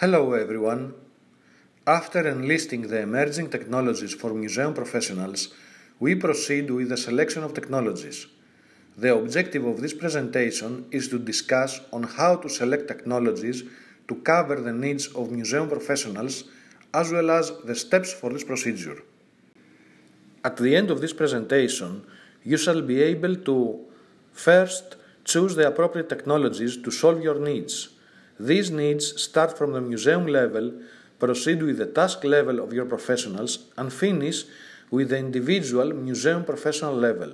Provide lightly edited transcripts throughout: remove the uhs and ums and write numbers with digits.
Hello everyone. After enlisting the emerging technologies for museum professionals, we proceed with the selection of technologies. The objective of this presentation is to discuss on how to select technologies to cover the needs of museum professionals as well as the steps for this procedure. At the end of this presentation, you shall be able to first choose the appropriate technologies to solve your needs. These needs start from the museum level, proceed with the task level of your professionals, and finish with the individual museum professional level.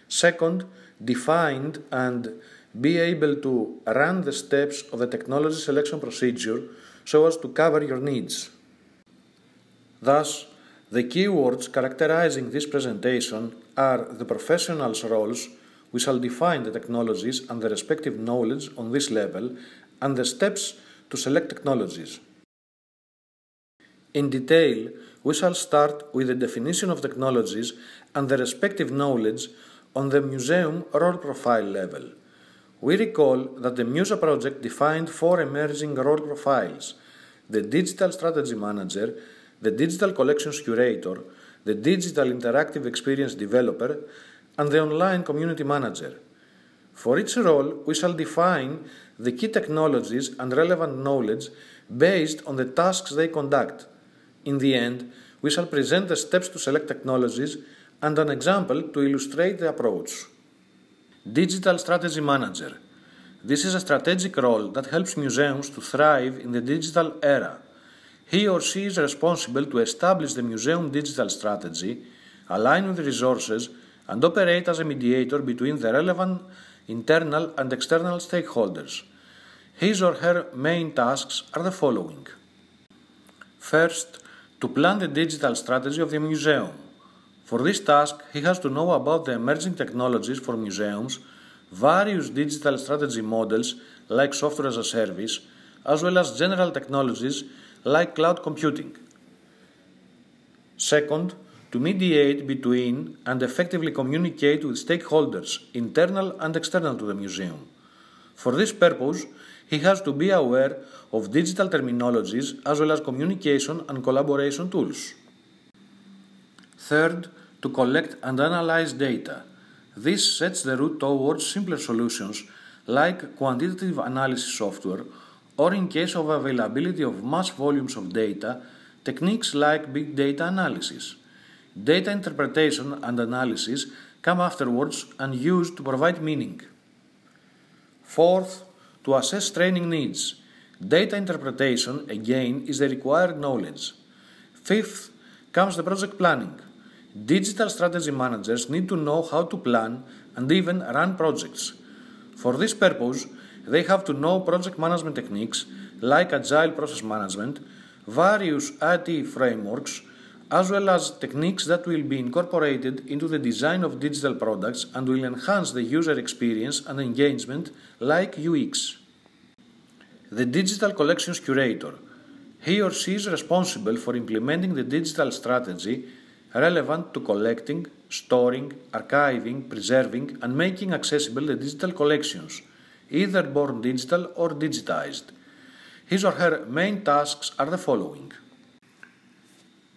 Second, define and be able to run the steps of the technology selection procedure so as to cover your needs. Thus, the keywords characterizing this presentation are the professional's roles. We shall define the technologies and the respective knowledge on this level, and the steps to select technologies. In detail, we shall start with the definition of technologies and the respective knowledge on the museum role profile level. We recall that the MUSA project defined 4 emerging role profiles: the Digital Strategy Manager, the Digital Collections Curator, the Digital Interactive Experience Developer, and the Online Community Manager. For each role, we shall define the key technologies and relevant knowledge based on the tasks they conduct. In the end, we shall present the steps to select technologies and an example to illustrate the approach. Digital Strategy Manager. This is a strategic role that helps museums to thrive in the digital era. He or she is responsible to establish the museum digital strategy, align with resources, and operate as a mediator between the relevant internal and external stakeholders. His or her main tasks are the following. First, to plan the digital strategy of the museum. For this task, he has to know about the emerging technologies for museums, various digital strategy models like software as a service, as well as general technologies like cloud computing. Second, to mediate between and effectively communicate with stakeholders, internal and external to the museum. For this purpose, he has to be aware of digital terminologies as well as communication and collaboration tools. Third, to collect and analyze data. This sets the route towards simpler solutions like quantitative analysis software, or in case of availability of mass volumes of data, techniques like big data analysis. Data interpretation and analysis come afterwards and used to provide meaning. Fourth, to assess training needs. Data interpretation, again, is the required knowledge. Fifth, comes the project planning. Digital strategy managers need to know how to plan and even run projects. For this purpose, they have to know project management techniques like agile process management, various IT frameworks, as well as techniques that will be incorporated into the design of digital products and will enhance the user experience and engagement like UX. The Digital Collections Curator. He or she is responsible for implementing the digital strategy relevant to collecting, storing, archiving, preserving, and making accessible the digital collections, either born digital or digitized. His or her main tasks are the following.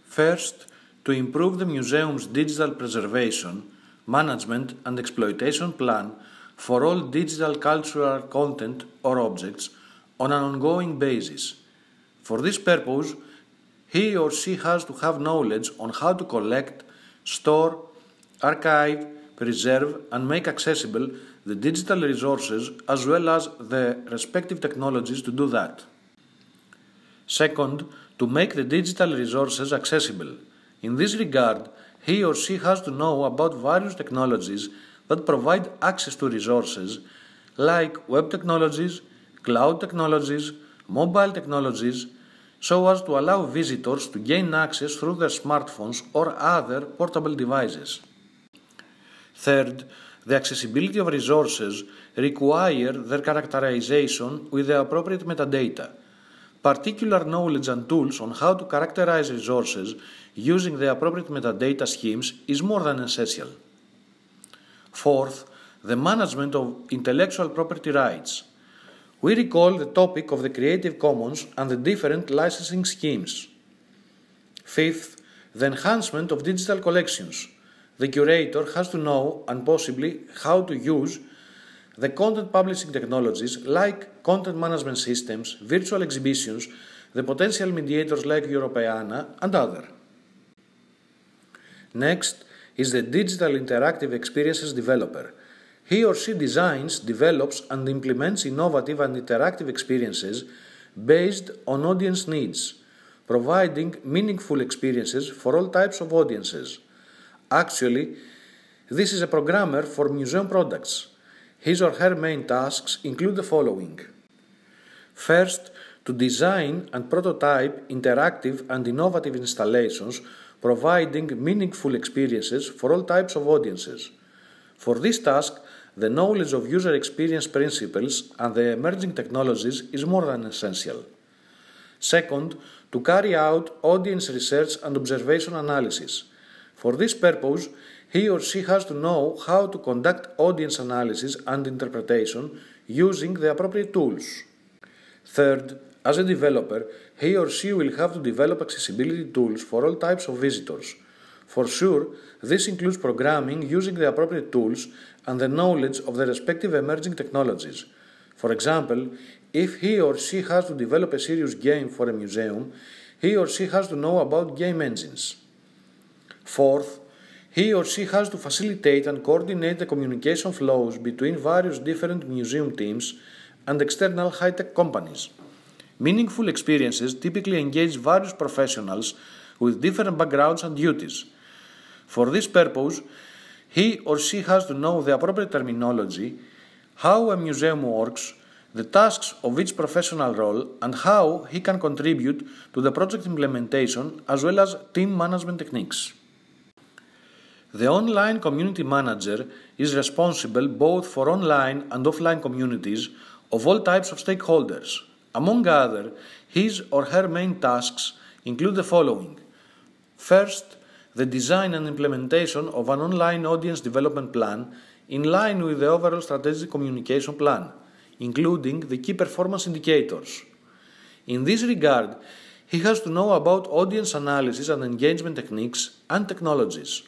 First, to improve the museum's digital preservation, management, and exploitation plan for all digital cultural content or objects on an ongoing basis. For this purpose, he or she has to have knowledge on how to collect, store, archive, preserve, and make accessible the digital resources as well as the respective technologies to do that. Second, to make the digital resources accessible. In this regard, he or she has to know about various technologies that provide access to resources like web technologies, cloud technologies, mobile technologies, so as to allow visitors to gain access through their smartphones or other portable devices. Third, the accessibility of resources require their characterization with the appropriate metadata. Particular knowledge and tools on how to characterize resources using the appropriate metadata schemes is more than essential. Fourth, the management of intellectual property rights. We recall the topic of the Creative Commons and the different licensing schemes. Fifth, the enhancement of digital collections. The curator has to know and possibly how to use the content publishing technologies like content management systems, virtual exhibitions, the potential mediators like Europeana and other. Next is the digital interactive experiences developer. He or she designs, develops and implements innovative and interactive experiences based on audience needs, providing meaningful experiences for all types of audiences. Actually, this is a programmer for museum products. His or her main tasks include the following. First, to design and prototype interactive and innovative installations providing meaningful experiences for all types of audiences. For this task, the knowledge of user experience principles and the emerging technologies is more than essential. Second, to carry out audience research and observation analysis. For this purpose, he or she has to know how to conduct audience analysis and interpretation using the appropriate tools. Third, as a developer, he or she will have to develop accessibility tools for all types of visitors. For sure, this includes programming using the appropriate tools and the knowledge of the respective emerging technologies. For example, if he or she has to develop a serious game for a museum, he or she has to know about game engines. Fourth, he or she has to facilitate and coordinate the communication flows between various different museum teams and external high-tech companies. Meaningful experiences typically engage various professionals with different backgrounds and duties. For this purpose, he or she has to know the appropriate terminology, how a museum works, the tasks of each professional role, and how he can contribute to the project implementation as well as team management techniques. The online community manager is responsible both for online and offline communities of all types of stakeholders. Among other, his or her main tasks include the following. First, the design and implementation of an online audience development plan in line with the overall strategic communication plan, including the key performance indicators. In this regard, he has to know about audience analysis and engagement techniques and technologies.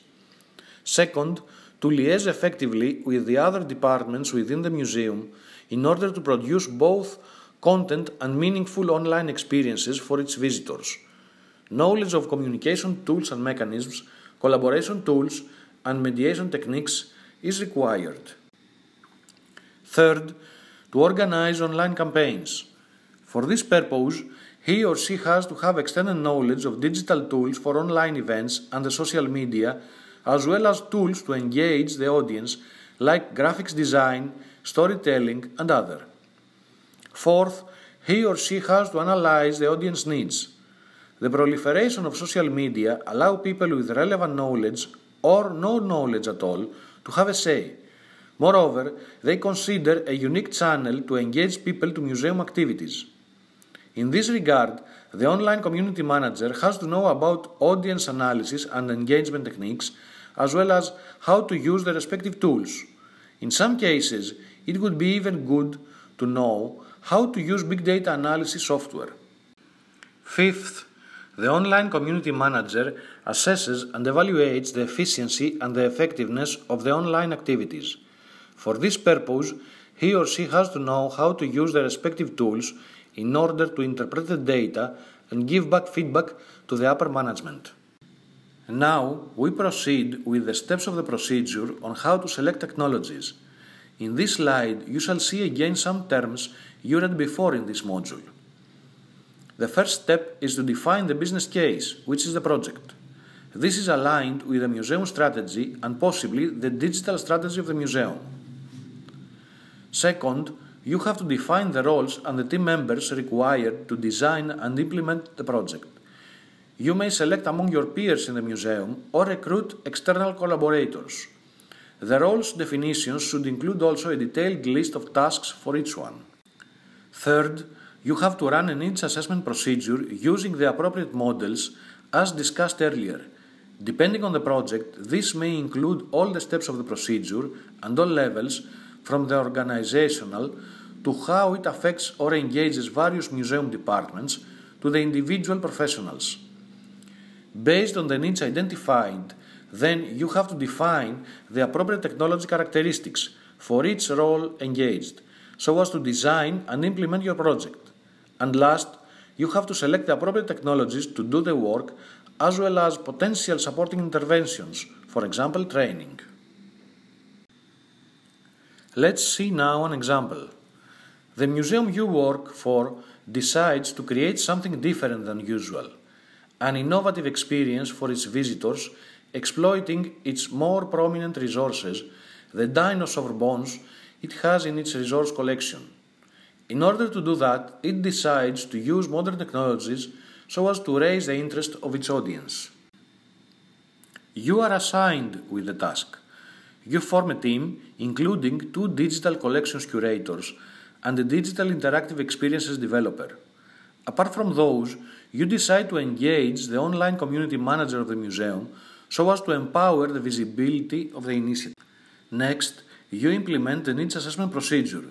Second, to liaise effectively with the other departments within the museum in order to produce both content and meaningful online experiences for its visitors. Knowledge of communication tools and mechanisms, collaboration tools, and mediation techniques is required. Third, to organize online campaigns. For this purpose, he or she has to have extended knowledge of digital tools for online events and the social media, as well as tools to engage the audience like graphics design, storytelling, and other. Fourth, he or she has to analyze the audience needs. The proliferation of social media allow people with relevant knowledge or no knowledge at all to have a say. Moreover, they consider a unique channel to engage people to museum activities. In this regard, the online community manager has to know about audience analysis and engagement techniques, as well as how to use the respective tools. In some cases, it would be even good to know how to use big data analysis software. Fifth, the online community manager assesses and evaluates the efficiency and the effectiveness of the online activities. For this purpose, he or she has to know how to use the respective tools in order to interpret the data and give back feedback to the upper management. Now, we proceed with the steps of the procedure on how to select technologies. In this slide, you shall see again some terms you read before in this module. The first step is to define the business case, which is the project. This is aligned with the museum strategy and possibly the digital strategy of the museum. Second, you have to define the roles and the team members required to design and implement the project. You may select among your peers in the museum or recruit external collaborators. The roles definitions should include also a detailed list of tasks for each one. Third, you have to run a needs assessment procedure using the appropriate models as discussed earlier. Depending on the project, this may include all the steps of the procedure and all levels from the organizational to how it affects or engages various museum departments to the individual professionals. Based on the needs identified, then you have to define the appropriate technology characteristics for each role engaged, so as to design and implement your project. And last, you have to select the appropriate technologies to do the work, as well as potential supporting interventions, for example training. Let's see now an example. The museum you work for decides to create something different than usual, an innovative experience for its visitors, exploiting its more prominent resources, the dinosaur bones it has in its resource collection. In order to do that, it decides to use modern technologies so as to raise the interest of its audience. You are assigned with the task. You form a team including 2 digital collections curators and a digital interactive experiences developer. Apart from those, you decide to engage the online community manager of the museum so as to empower the visibility of the initiative. Next, you implement the needs assessment procedure.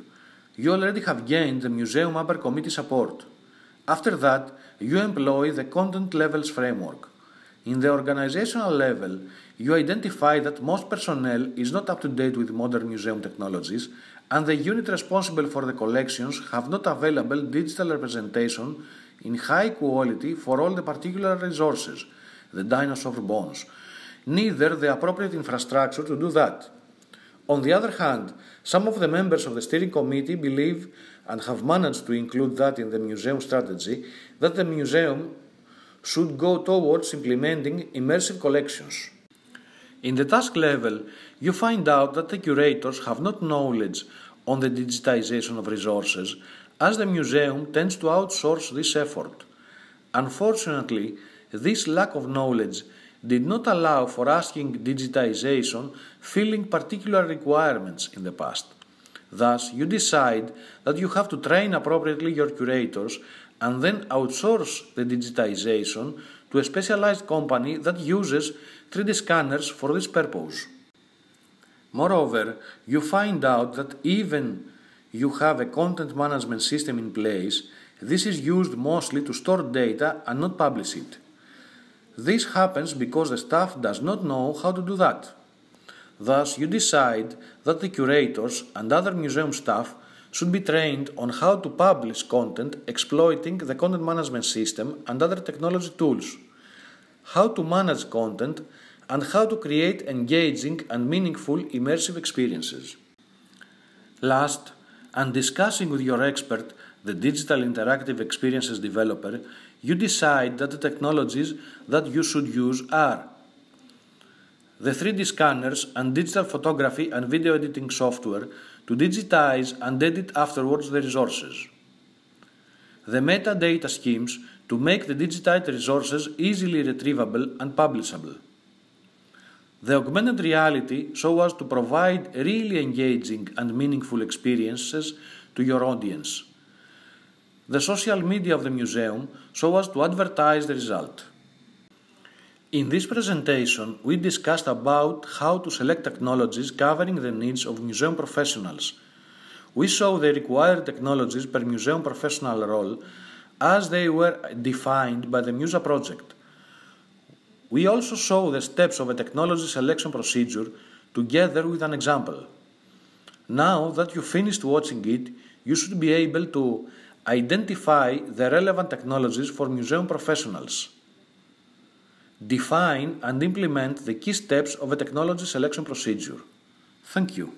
You already have gained the museum upper committee support. After that, you employ the content levels framework. In the organizational level, you identify that most personnel is not up to date with modern museum technologies, and the unit responsible for the collections have not available digital representation in high quality for all the particular resources, the dinosaur bones, neither the appropriate infrastructure to do that. On the other hand, some of the members of the steering committee believe, and have managed to include that in the museum strategy, that the museum should go towards implementing immersive collections. In the task level, you find out that the curators have not knowledge on the digitization of resources, as the museum tends to outsource this effort. Unfortunately, this lack of knowledge did not allow for asking digitization filling particular requirements in the past. Thus, you decide that you have to train appropriately your curators and then outsource the digitization to a specialized company that uses 3D scanners for this purpose. Moreover, you find out that even you have a content management system in place, this is used mostly to store data and not publish it. This happens because the staff does not know how to do that. Thus, you decide that the curators and other museum staff should be trained on how to publish content exploiting the content management system and other technology tools, how to manage content, and how to create engaging and meaningful immersive experiences. Last, and discussing with your expert, the digital interactive experiences developer, you decide that the technologies that you should use are the 3D scanners and digital photography and video editing software to digitize and edit afterwards the resources, the metadata schemes to make the digitized resources easily retrievable and publishable, the augmented reality so as to provide really engaging and meaningful experiences to your audience, the social media of the museum so as to advertise the result. In this presentation, we discussed about how to select technologies covering the needs of museum professionals. We saw the required technologies per museum professional role as they were defined by the MUSA project. We also saw the steps of a technology selection procedure together with an example. Now that you finished watching it, you should be able to identify the relevant technologies for museum professionals. Define and implement the key steps of a technology selection procedure. Thank you.